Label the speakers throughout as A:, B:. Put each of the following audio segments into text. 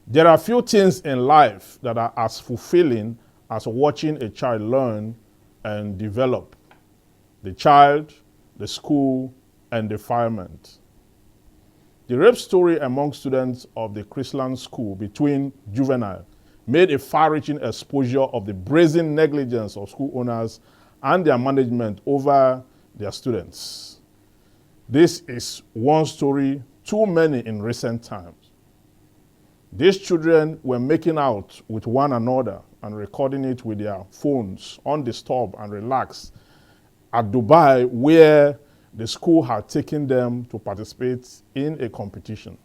A: There are few things in life that are as fulfilling as watching a child learn and develop. The child, the school, and Defilement. The rape story among students of the Chrisland School between juvenile made a far-reaching exposure of the brazen negligence of school owners and their management over their students. This is one story too many in recent times. These children were making out with one another and recording it with their phones, undisturbed and relaxed, at Dubai, where the school had taken them to participate in a competition.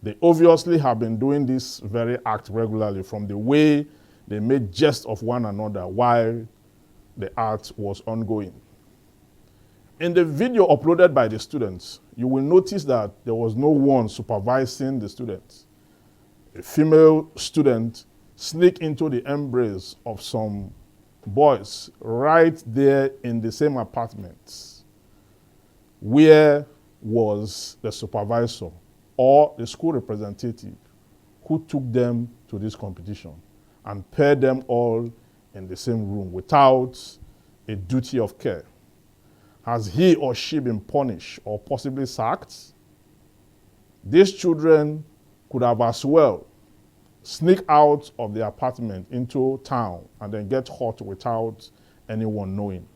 A: They obviously have been doing this very act regularly, from the way they made jest of one another while the act was ongoing. In the video uploaded by the students, you will notice that there was no one supervising the students. A female student sneaked into the embrace of some boys right there in the same apartment. Where was the supervisor or the school representative who took them to this competition and paired them all in the same room without a duty of care? Has he or she been punished or possibly sacked? These children could have as well sneak out of the apartment into town and then get hurt without anyone knowing.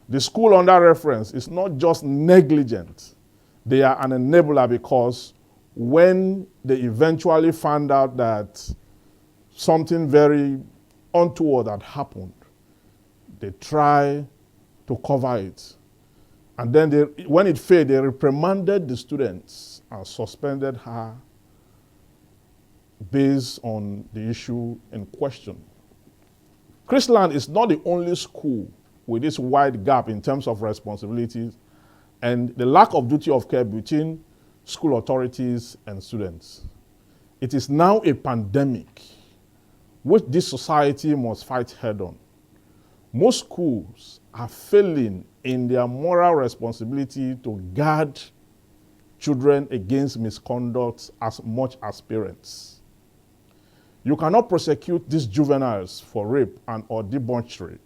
A: The school under reference is not just negligent, they are an enabler, because when they eventually found out that something very untoward had happened, they try to cover it. And then when it failed, they reprimanded the students and suspended her based on the issue in question. Chrisland is not the only school with this wide gap in terms of responsibilities and the lack of duty of care between school authorities and students. It is now a pandemic which this society must fight head-on. Most schools are failing in their moral responsibility to guard children against misconduct as much as parents. You cannot prosecute these juveniles for rape and or debauchery.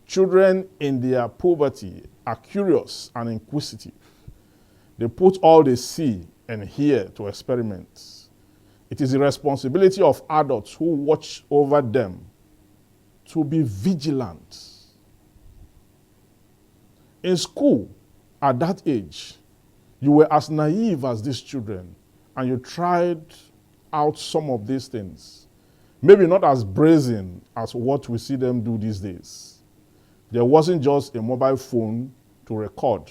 A: Children in their puberty are curious and inquisitive. They put all they see and hear to experiment. It is the responsibility of adults who watch over them to be vigilant. In school, at that age, you were as naive as these children, and you tried out some of these things. Maybe not as brazen as what we see them do these days. There wasn't just a mobile phone to record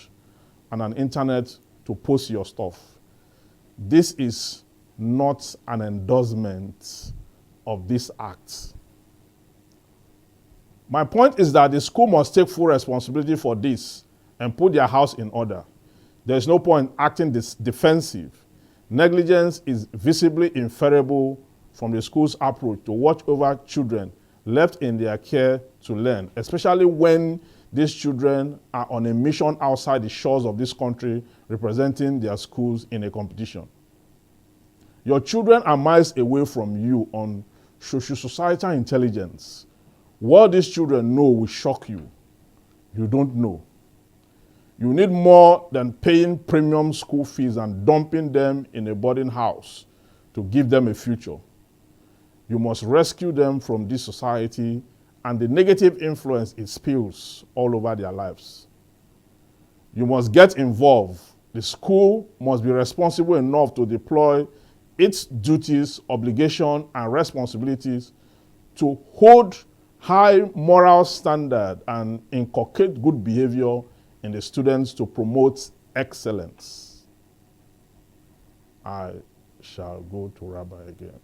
A: and an internet to post your stuff. This is not an endorsement of this act. My point is that the school must take full responsibility for this and put their house in order. There is no point acting defensive. Negligence is visibly inferable from the school's approach to watch over children left in their care to learn, especially when these children are on a mission outside the shores of this country representing their schools in a competition. Your children are miles away from you on social societal intelligence. What these children know will shock you. You don't know. You need more than paying premium school fees and dumping them in a boarding house to give them a future. You must rescue them from this society and the negative influence it spills all over their lives. You must get involved. The school must be responsible enough to deploy its duties, obligations, and responsibilities to hold high moral standard and inculcate good behavior in the students to promote excellence. I shall go to Rabbi again.